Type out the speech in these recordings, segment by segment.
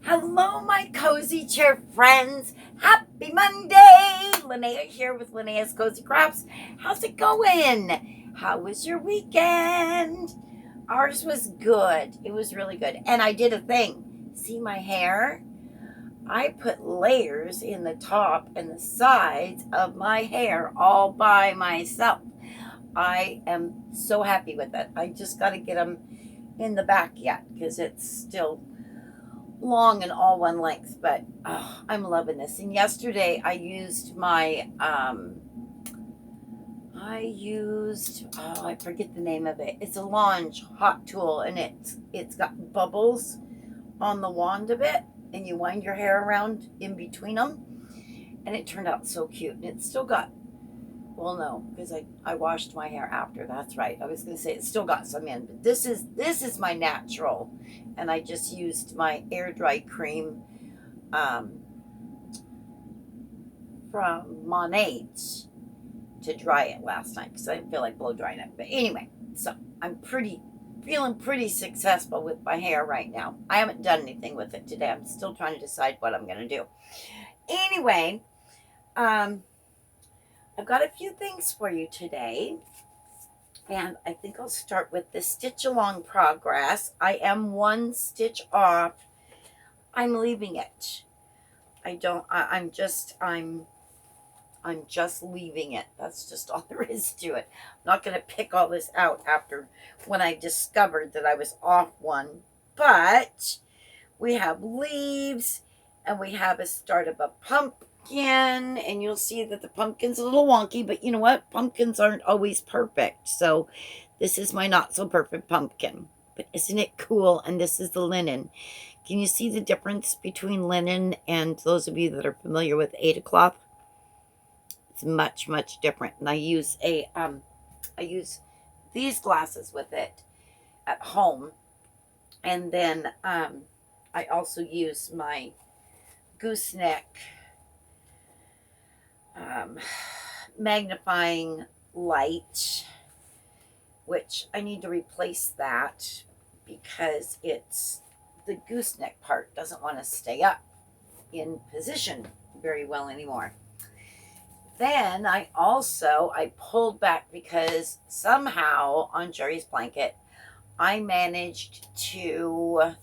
Hello, my cozy chair friends. Happy Monday. Linnea here with Linnea's Cozy Crafts. How's it going? How was your weekend? Ours was good. It was really good. And I did a thing. See my hair? I put layers in the top and the sides of my hair all by myself. I am so happy with it. I just got to get them in the back yet because it's still long and all one length, but I'm loving this. And yesterday I used my I forget the name of it. It's a Longe hot tool, and it's got bubbles on the wand of it, and you wind your hair around in between them, and it turned out so cute. And it's still got, well, no, because I washed my hair after. That's right. I was going to say it's still got some in, but this is my natural, and I just used my air dry cream from Monat's to dry it last night because I didn't feel like blow drying it. But anyway, so I'm feeling pretty successful with my hair right now. I haven't done anything with it today. I'm still trying to decide what I'm going to do. Anyway, I've got a few things for you today, and I think I'll start with the stitch along progress. I am one stitch off. I'm leaving it. I'm just leaving it. That's just all there is to it. I'm not going to pick all this out after when I discovered that I was off one, but we have leaves and we have a start of a pumpkin. And you'll see that the pumpkin's a little wonky, but you know what? Pumpkins aren't always perfect. So this is my not so perfect pumpkin. But isn't it cool? And this is the linen. Can you see the difference between linen and those of you that are familiar with Aida cloth? It's much, much different. And I use these glasses with it at home. And then I also use my gooseneck magnifying light, which I need to replace that because the gooseneck part doesn't want to stay up in position very well anymore. Then I pulled back because somehow on Jerry's blanket I managed to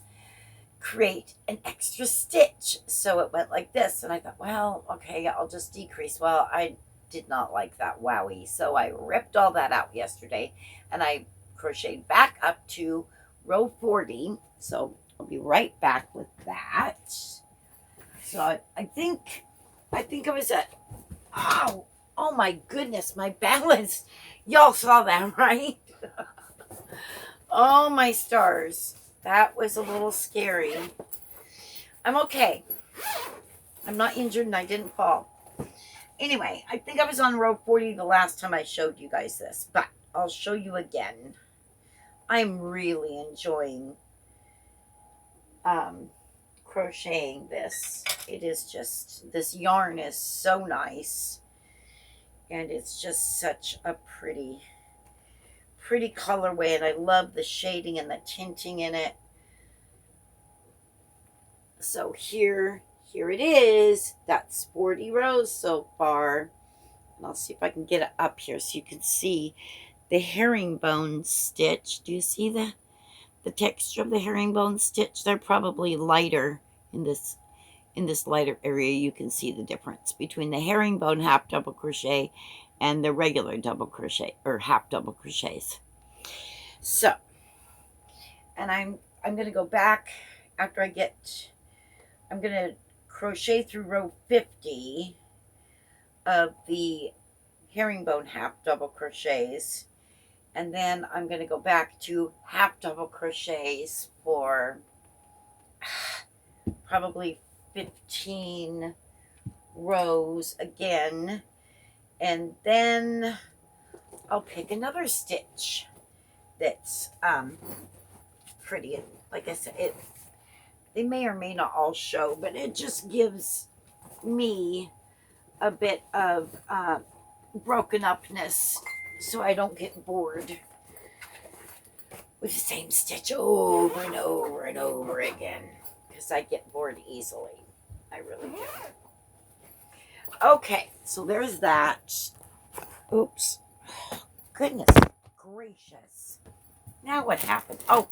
create an extra stitch, so it went like this, and I thought, well, okay, I'll just decrease. Well, I did not like that wowie, so I ripped all that out yesterday, and I crocheted back up to row 40. So I'll be right back with that. So I think I was at, oh my goodness, my balance. Y'all saw that, right? Oh my stars. That was a little scary. I'm okay. I'm not injured and I didn't fall. Anyway, I think I was on row 40 the last time I showed you guys this, but I'll show you again. I'm really enjoying crocheting this. It is just, this yarn is so nice, and it's just such a pretty colorway, and I love the shading and the tinting in it. So here it is. That's 40 rows so far. And I'll see if I can get it up here so you can see the herringbone stitch. Do you see the texture of the herringbone stitch? They're probably lighter in this lighter area. You can see the difference between the herringbone half double crochet and the regular double crochet or half double crochets. So, and I'm going to go back after I'm going to crochet through row 50 of the herringbone half double crochets, and then I'm going to go back to half double crochets for probably 15 rows again, and then I'll pick another stitch that's pretty. Like I said, they may or may not all show, but it just gives me a bit of broken upness so I don't get bored with the same stitch over and over and over again. because I get bored easily. I really do. Okay, so there's that. Oops. Goodness gracious. Now what happened? Oh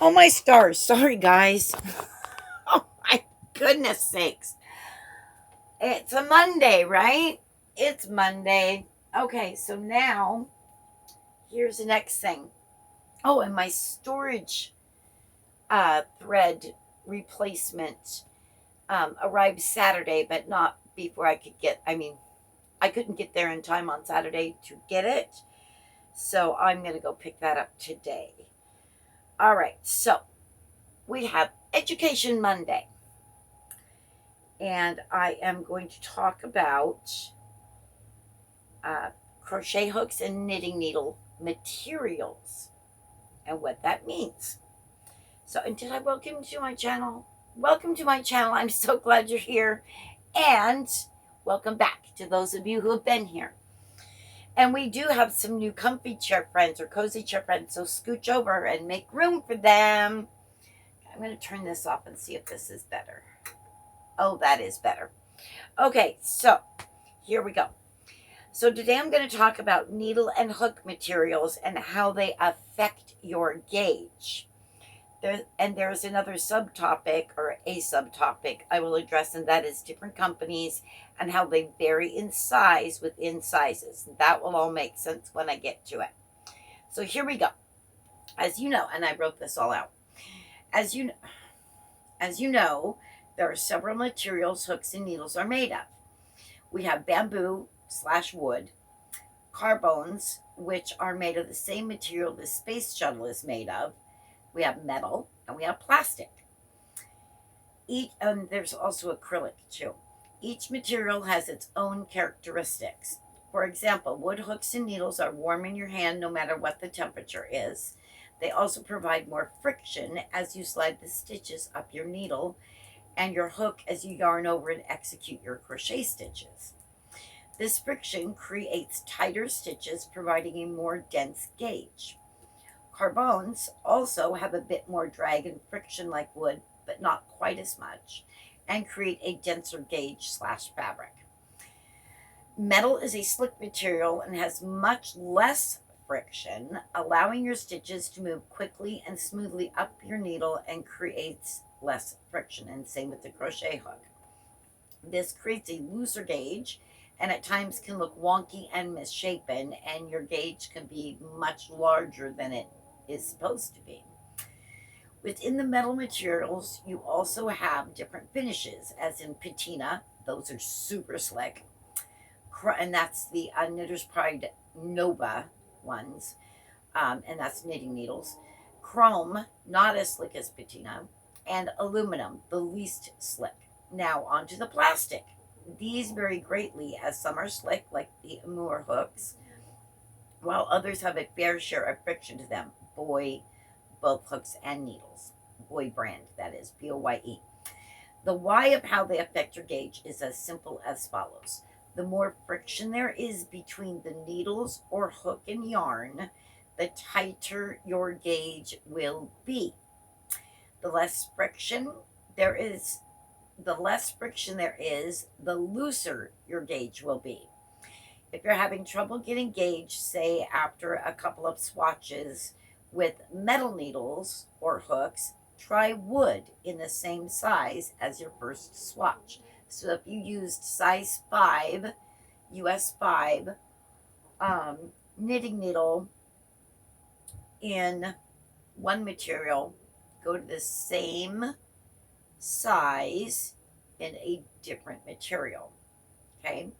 my stars. Sorry, guys. Oh my goodness sakes. It's a Monday, right? It's Monday. Okay, so now here's the next thing. Oh, and my storage thread replacement arrived Saturday, but not before I couldn't get there in time on Saturday to get it. So I'm going to go pick that up today. All right, so we have Education Monday. And I am going to talk about crochet hooks and knitting needle materials and what that means. So, and did I welcome you to my channel? Welcome to my channel. I'm so glad you're here. And welcome back to those of you who have been here. And we do have some new comfy chair friends or cozy chair friends, so scooch over and make room for them. I'm going to turn this off and see if this is better. Oh, that is better. Okay, so here we go. So today I'm going to talk about needle and hook materials and how they affect your gauge. There's another subtopic or a subtopic I will address, and that is different companies and how they vary in size within sizes. That will all make sense when I get to it. So here we go. As you know, and I wrote this all out. As you know, there are several materials hooks and needles are made of. We have bamboo/wood, carbones, which are made of the same material the space shuttle is made of. We have metal, and we have plastic. And there's also acrylic too. Each material has its own characteristics. For example, wood hooks and needles are warm in your hand no matter what the temperature is. They also provide more friction as you slide the stitches up your needle and your hook as you yarn over and execute your crochet stitches. This friction creates tighter stitches, providing a more dense gauge. Carbones also have a bit more drag and friction like wood, but not quite as much, and create a denser gauge/fabric. Metal is a slick material and has much less friction, allowing your stitches to move quickly and smoothly up your needle and creates less friction, and same with the crochet hook. This creates a looser gauge and at times can look wonky and misshapen, and your gauge can be much larger than it is supposed to be. Within the metal materials, you also have different finishes, as in patina. Those are super slick. And that's the Knitter's Pride Nova ones, and that's knitting needles. Chrome, not as slick as patina, and aluminum, the least slick. Now onto the plastic. These vary greatly, as some are slick, like the Amur hooks, while others have a fair share of friction to them. Boy, both hooks and needles. Boy brand, that is, Boye. The why of how they affect your gauge is as simple as follows. The more friction there is between the needles or hook and yarn, the tighter your gauge will be. The less friction there is, the looser your gauge will be. If you're having trouble getting gauge, say after a couple of swatches with metal needles or hooks, try wood in the same size as your first swatch. So if you used size 5, US 5, knitting needle in one material, go to the same size in a different material. Okay.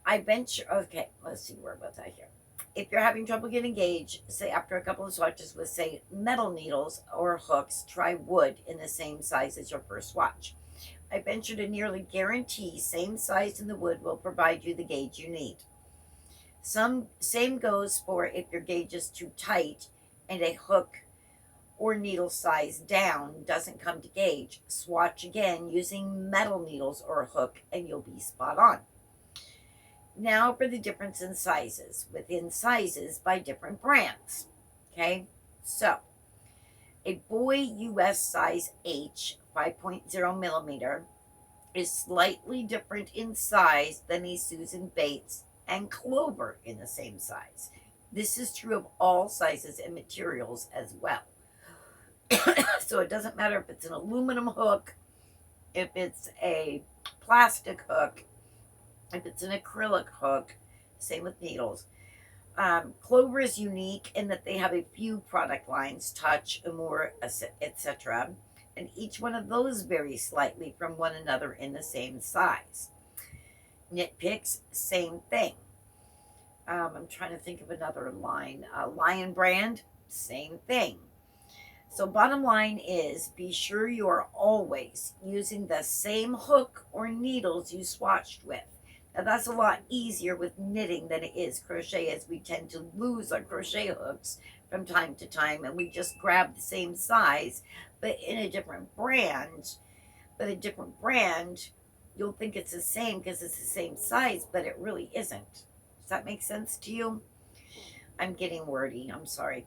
Okay, let's see, where was I here? If you're having trouble getting gauge, say after a couple of swatches with, say, metal needles or hooks, try wood in the same size as your first swatch. I venture to nearly guarantee same size in the wood will provide you the gauge you need. Same goes for if your gauge is too tight and a hook or needle size down doesn't come to gauge. Swatch again using metal needles or a hook and you'll be spot on. Now for the difference in sizes within sizes by different brands. Okay, so A boy US size H 5.0 millimeter is slightly different in size than a Susan Bates and Clover in the same size. This is true of all sizes and materials as well. So it doesn't matter if it's an aluminum hook, if it's a plastic hook, if it's an acrylic hook, same with needles. Clover is unique in that they have a few product lines, Touch, Amour, etc. And each one of those varies slightly from one another in the same size. Nitpicks, same thing. I'm trying to think of another line. Lion Brand, same thing. So bottom line is, be sure you are always using the same hook or needles you swatched with. Now that's a lot easier with knitting than it is crochet, as we tend to lose our crochet hooks from time to time and we just grab the same size but in a different brand. But a different brand, you'll think it's the same because it's the same size, but it really isn't. Does that make sense to you? I'm getting wordy, I'm sorry.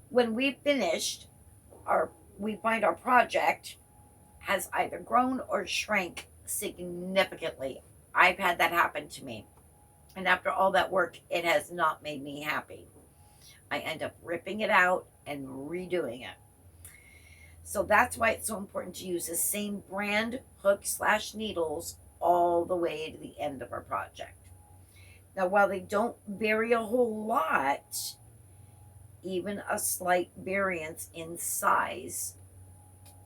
When we finished, we find our project has either grown or shrank significantly. I've had that happen to me. And after all that work, it has not made me happy. I end up ripping it out and redoing it. So that's why it's so important to use the same brand hook/needles all the way to the end of our project. Now, while they don't vary a whole lot, even a slight variance in size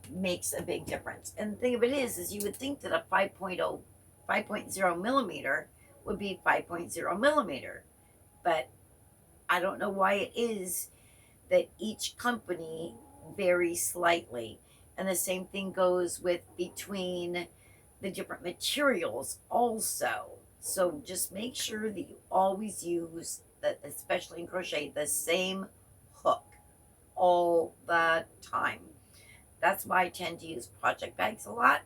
makes a big difference. And the thing of it is you would think that a 5.0 millimeter would be 5.0 millimeter. But I don't know why it is that each company varies slightly. And the same thing goes with between the different materials also. So just make sure that you always use, especially in crochet, the same hook all the time. That's why I tend to use project bags a lot.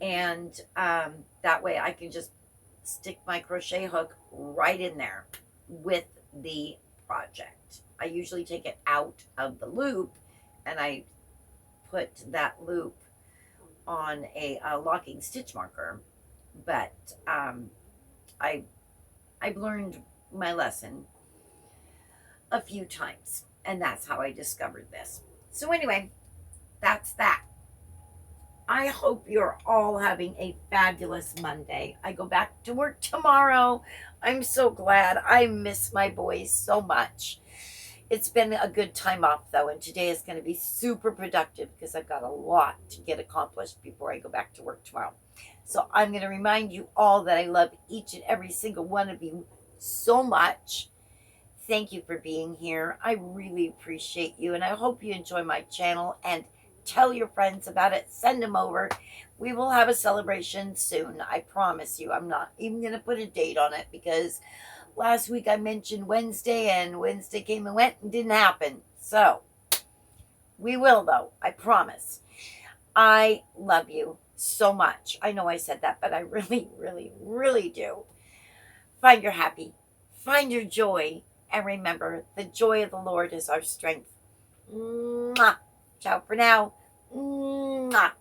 And that way I can just stick my crochet hook right in there with the project. I usually take it out of the loop and I put that loop on a locking stitch marker. But I've learned my lesson a few times, and that's how I discovered this. So anyway, that's that. I hope you're all having a fabulous Monday. I go back to work tomorrow. I'm so glad. I miss my boys so much. It's been a good time off, though, and today is going to be super productive because I've got a lot to get accomplished before I go back to work tomorrow. So I'm going to remind you all that I love each and every single one of you so much. Thank you for being here. I really appreciate you, and I hope you enjoy my channel, and tell your friends about it. Send them over. We will have a celebration soon. I promise you. I'm not even going to put a date on it because last week I mentioned Wednesday, and Wednesday came and went and didn't happen. So we will, though. I promise. I love you so much. I know I said that, but I really, really, really do. Find your happy. Find your joy. And remember, the joy of the Lord is our strength. Mwah. Ciao for now. Mwah.